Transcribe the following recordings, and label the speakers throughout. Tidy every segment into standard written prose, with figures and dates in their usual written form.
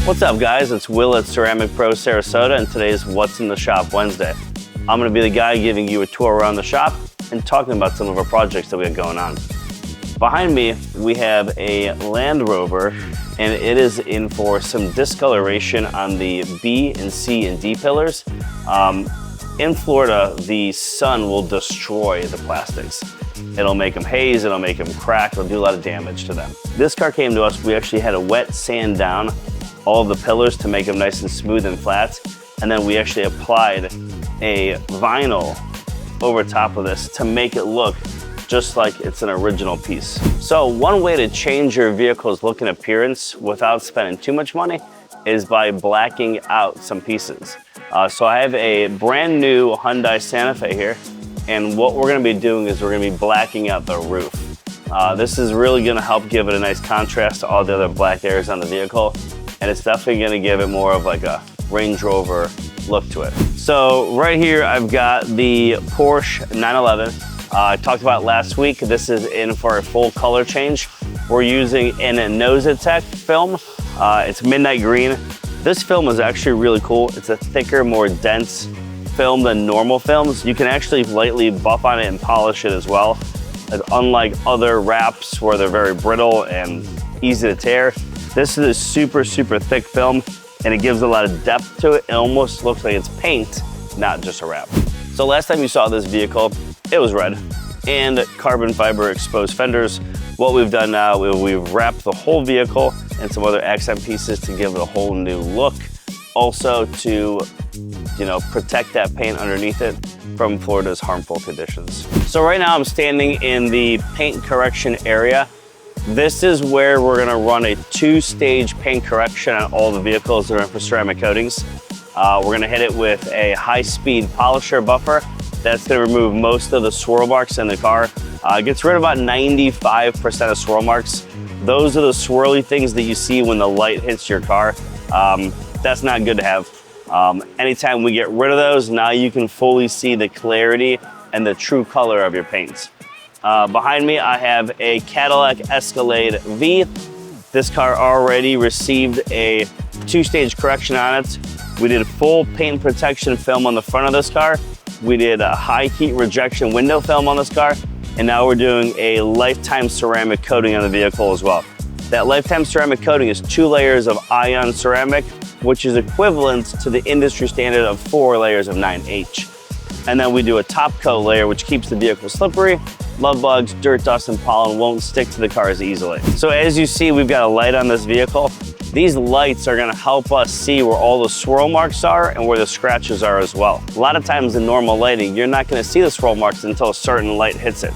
Speaker 1: What's up guys, it's Will at Ceramic Pro Sarasota and today's What's in the Shop Wednesday. I'm gonna be the guy giving you a tour around the shop and talking about some of our projects that we have going on. Behind me, we have a Land Rover and it is in for some discoloration on the B and C and D pillars. In Florida, the sun will destroy the plastics. It'll make them haze, it'll make them crack, it'll do a lot of damage to them. This car came to us, we actually had to wet sand down all of the pillars to make them nice and smooth and flat. And then we actually applied a vinyl over top of this to make it look just like it's an original piece. So one way to change your vehicle's look and appearance without spending too much money is by blacking out some pieces. So I have a brand new Hyundai Santa Fe here, and what we're gonna be doing is we're gonna be blacking out the roof. This is really gonna help give it a nice contrast to all the other black areas on the vehicle, and it's definitely gonna give it more of like a Range Rover look to it. So right here, I've got the Porsche 911. I talked about last week, this is in for a full color change. We're using an Nosatec film. It's midnight green. This film is actually really cool. It's a thicker, more dense film than normal films. You can actually lightly buff on it and polish it as well. Unlike other wraps where they're very brittle and easy to tear, this is a super, super thick film and it gives a lot of depth to it. It almost looks like it's paint, not just a wrap. So last time you saw this vehicle, it was red and carbon fiber exposed fenders. What we've done now, we've wrapped the whole vehicle and some other accent pieces to give it a whole new look. Also to, protect that paint underneath it from Florida's harmful conditions. So right now I'm standing in the paint correction area. This is where we're gonna run a two-stage paint correction on all the vehicles that are in for ceramic coatings. We're gonna hit it with a high-speed polisher buffer. That's gonna remove most of the swirl marks in the car. It gets rid of about 95% of swirl marks. Those are the swirly things that you see when the light hits your car. That's not good to have. Anytime we get rid of those, now you can fully see the clarity and the true color of your paints. Behind me, I have a Cadillac Escalade V. This car already received a two-stage correction on it. We did full paint protection film on the front of this car. We did a high heat rejection window film on this car. And now we're doing a lifetime ceramic coating on the vehicle as well. That lifetime ceramic coating is 2 layers of ion ceramic, which is equivalent to the industry standard of 4 layers of 9H. And then we do a top coat layer, which keeps the vehicle slippery. Love bugs, dirt, dust, and pollen won't stick to the car as easily. So as you see, we've got a light on this vehicle. These lights are gonna help us see where all the swirl marks are and where the scratches are as well. A lot of times in normal lighting, you're not gonna see the swirl marks until a certain light hits it.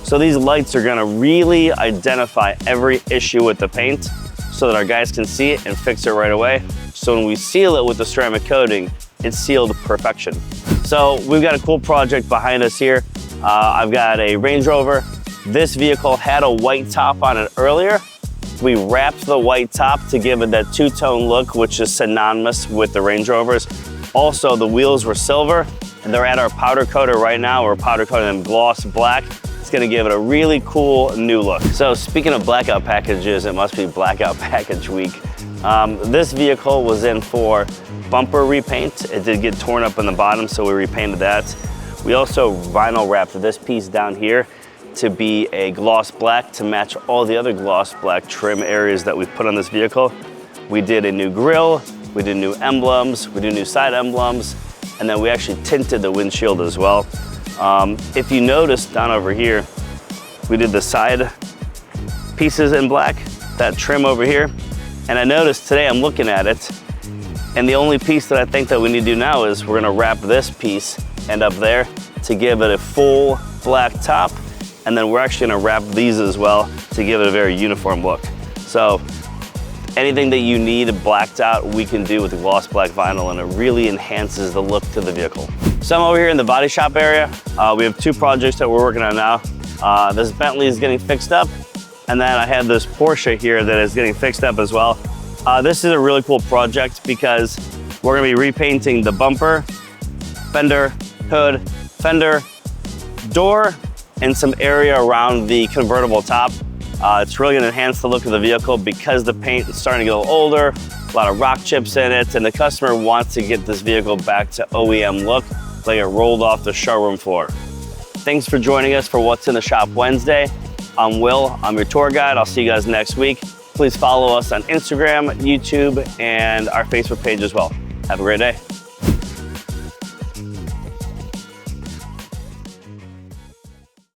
Speaker 1: So these lights are gonna really identify every issue with the paint so that our guys can see it and fix it right away. So when we seal it with the ceramic coating, it's sealed to perfection. So we've got a cool project behind us here. I've got a Range Rover. This vehicle had a white top on it earlier. We wrapped the white top to give it that two-tone look, which is synonymous with the Range Rovers. Also, the wheels were silver, and they're at our powder coater right now. We're powder coating them gloss black. It's gonna give it a really cool new look. So speaking of blackout packages, it must be blackout package week. This vehicle was in for bumper repaint. It did get torn up in the bottom, so we repainted that. We also vinyl wrapped this piece down here to be a gloss black to match all the other gloss black trim areas that we've put on this vehicle. We did a new grille, we did new emblems, we did new side emblems, and then we actually tinted the windshield as well. If you notice down over here, we did the side pieces in black, that trim over here. And I noticed today I'm looking at it, and the only piece that I think that we need to do now is we're gonna wrap this piece and up there to give it a full black top. And then we're actually gonna wrap these as well to give it a very uniform look. So anything that you need blacked out, we can do with the gloss black vinyl, and it really enhances the look to the vehicle. So I'm over here in the body shop area. We have 2 projects that we're working on now. This Bentley is getting fixed up, and then I have this Porsche here that is getting fixed up as well. This is a really cool project because we're gonna be repainting the bumper, fender, hood, fender, door, and some area around the convertible top. It's really gonna enhance the look of the vehicle because the paint is starting to get a little older. a lot of rock chips in it, and the customer wants to get this vehicle back to OEM look, like it rolled off the showroom floor. Thanks for joining us for What's in the Shop Wednesday. I'm Will, I'm your tour guide. I'll see you guys next week. Please follow us on Instagram, YouTube, and our Facebook page as well. Have a great day.